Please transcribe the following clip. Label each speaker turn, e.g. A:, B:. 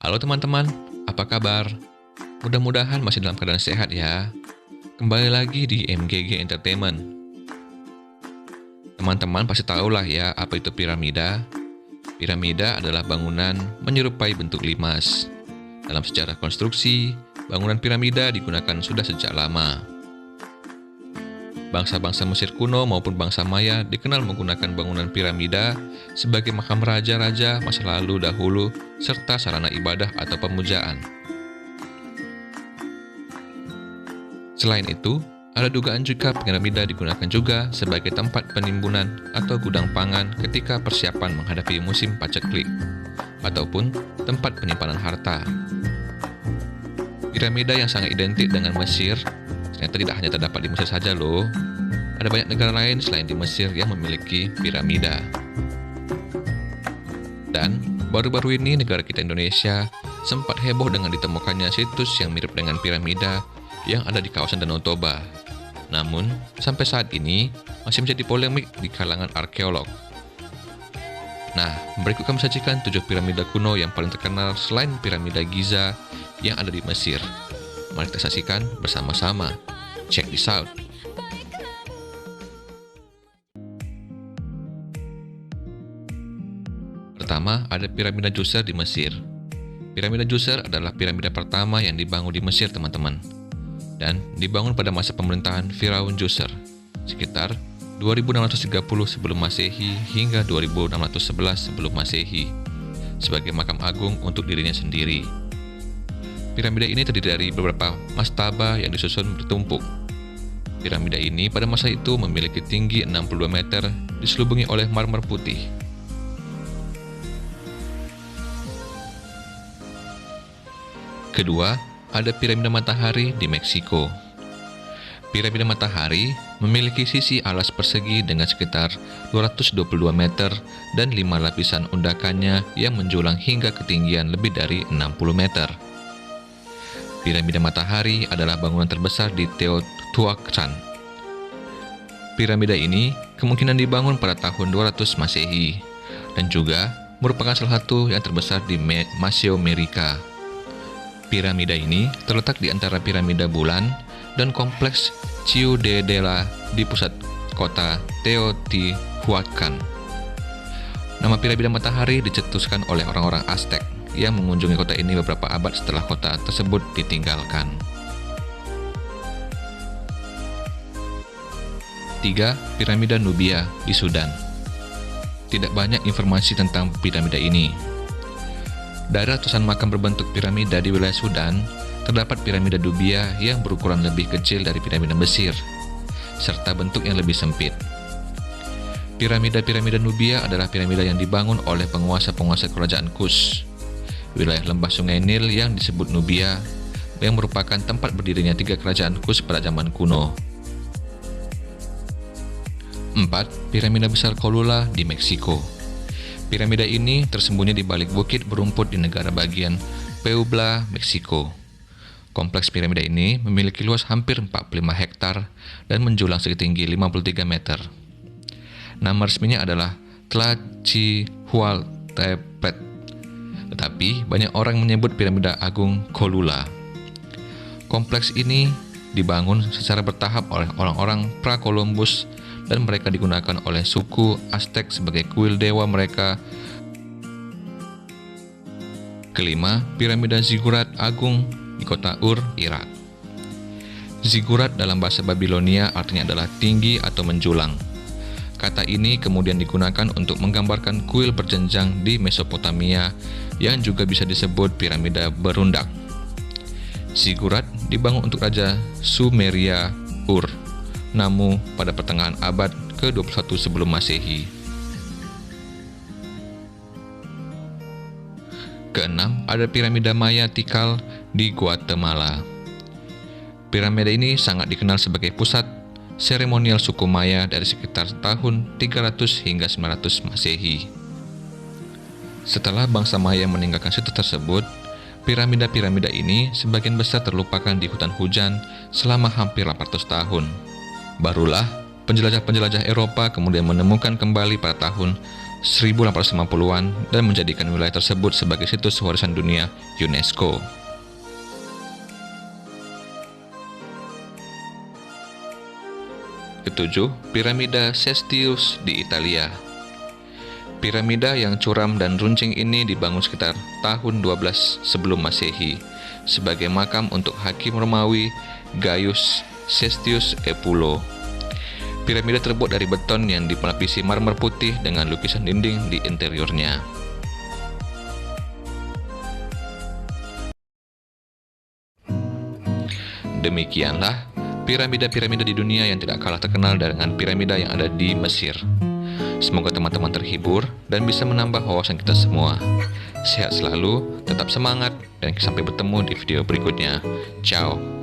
A: Halo teman-teman, apa kabar? Mudah-mudahan masih dalam keadaan sehat ya. Kembali lagi di MGG Entertainment. Teman-teman pasti tahu lah ya apa itu piramida. Piramida adalah bangunan menyerupai bentuk limas. Dalam sejarah konstruksi, bangunan piramida digunakan sudah sejak lama. Bangsa-bangsa Mesir kuno maupun bangsa Maya dikenal menggunakan bangunan piramida sebagai makam raja-raja masa lalu dahulu serta sarana ibadah atau pemujaan. Selain itu, ada dugaan jika piramida digunakan juga sebagai tempat penimbunan atau gudang pangan ketika persiapan menghadapi musim paceklik, ataupun tempat penyimpanan harta. Piramida yang sangat identik dengan Mesir ternyata tidak hanya terdapat di Mesir saja loh. Ada banyak negara lain selain di Mesir yang memiliki piramida. Dan baru-baru ini negara kita Indonesia sempat heboh dengan ditemukannya situs yang mirip dengan piramida yang ada di kawasan Danau Toba. Namun, sampai saat ini masih menjadi polemik di kalangan arkeolog. Nah, berikut kami sajikan 7 piramida kuno yang paling terkenal selain piramida Giza yang ada di Mesir. Mari kita saksikan bersama-sama. Check this out. Pertama, ada piramida Djoser di Mesir. Piramida Djoser adalah piramida pertama yang dibangun di Mesir, teman-teman. Dan dibangun pada masa pemerintahan Firaun Djoser, sekitar 2630 sebelum Masehi hingga 2611 sebelum Masehi, sebagai makam agung untuk dirinya sendiri. Piramida ini terdiri dari beberapa mastaba yang disusun bertumpuk. Piramida ini pada masa itu memiliki tinggi 62 meter, diselubungi oleh marmer putih. Kedua, ada piramida matahari di Meksiko. Piramida matahari memiliki sisi alas persegi dengan sekitar 222 meter dan 5 lapisan undakannya yang menjulang hingga ketinggian lebih dari 60 meter. Piramida matahari adalah bangunan terbesar di Teotihuacan. Piramida ini kemungkinan dibangun pada tahun 200 Masehi dan juga merupakan salah satu yang terbesar di Mesoamerika. Piramida ini terletak di antara piramida bulan dan kompleks Ciudadela di pusat kota Teotihuacan. Nama piramida matahari dicetuskan oleh orang-orang Aztec yang mengunjungi kota ini beberapa abad setelah kota tersebut ditinggalkan. 3. Piramida Nubia di Sudan. Tidak banyak informasi tentang piramida ini. Dari ratusan makam berbentuk piramida di wilayah Sudan, terdapat piramida Nubia yang berukuran lebih kecil dari piramida Mesir, serta bentuk yang lebih sempit. Piramida-piramida Nubia adalah piramida yang dibangun oleh penguasa-penguasa kerajaan Kush, wilayah lembah sungai Nil yang disebut Nubia, yang merupakan tempat berdirinya 3 kerajaan Kush pada zaman kuno. 4. Piramida besar Colula di Meksiko. Piramida ini tersembunyi di balik bukit berumput di negara bagian Puebla, Meksiko. Kompleks piramida ini memiliki luas hampir 45 hektar dan menjulang setinggi 53 meter. Nama resminya adalah Tlachihualtepet, tetapi banyak orang menyebut piramida agung Colula. Kompleks ini dibangun secara bertahap oleh orang-orang pra-Columbus dan mereka digunakan oleh suku Aztec sebagai kuil dewa mereka. Kelima, piramida Ziggurat Agung di kota Ur, Irak. Ziggurat dalam bahasa Babilonia artinya adalah tinggi atau menjulang. Kata ini kemudian digunakan untuk menggambarkan kuil berjenjang di Mesopotamia yang juga bisa disebut piramida berundak. Ziggurat dibangun untuk Raja Sumeria Ur Nammu pada pertengahan abad ke-21 sebelum Masehi. Keenam, ada piramida Maya Tikal di Guatemala. Piramida ini sangat dikenal sebagai pusat seremonial suku Maya dari sekitar tahun 300 hingga 900 Masehi. Setelah bangsa Maya meninggalkan situs tersebut, piramida-piramida ini sebagian besar terlupakan di hutan hujan selama hampir 800 tahun. Barulah penjelajah-penjelajah Eropa kemudian menemukan kembali pada tahun 1850-an dan menjadikan wilayah tersebut sebagai situs warisan dunia UNESCO. Ketujuh, piramida Cestius di Italia. Piramida yang curam dan runcing ini dibangun sekitar tahun 12 sebelum Masehi sebagai makam untuk hakim Romawi Gaius Cestius Epulo. Piramida terbuat dari beton yang dilapisi marmer putih dengan lukisan dinding di interiornya. Demikianlah piramida-piramida di dunia yang tidak kalah terkenal dengan piramida yang ada di Mesir. Semoga teman-teman terhibur dan bisa menambah wawasan kita semua. Sehat selalu, tetap semangat, dan sampai bertemu di video berikutnya. Ciao.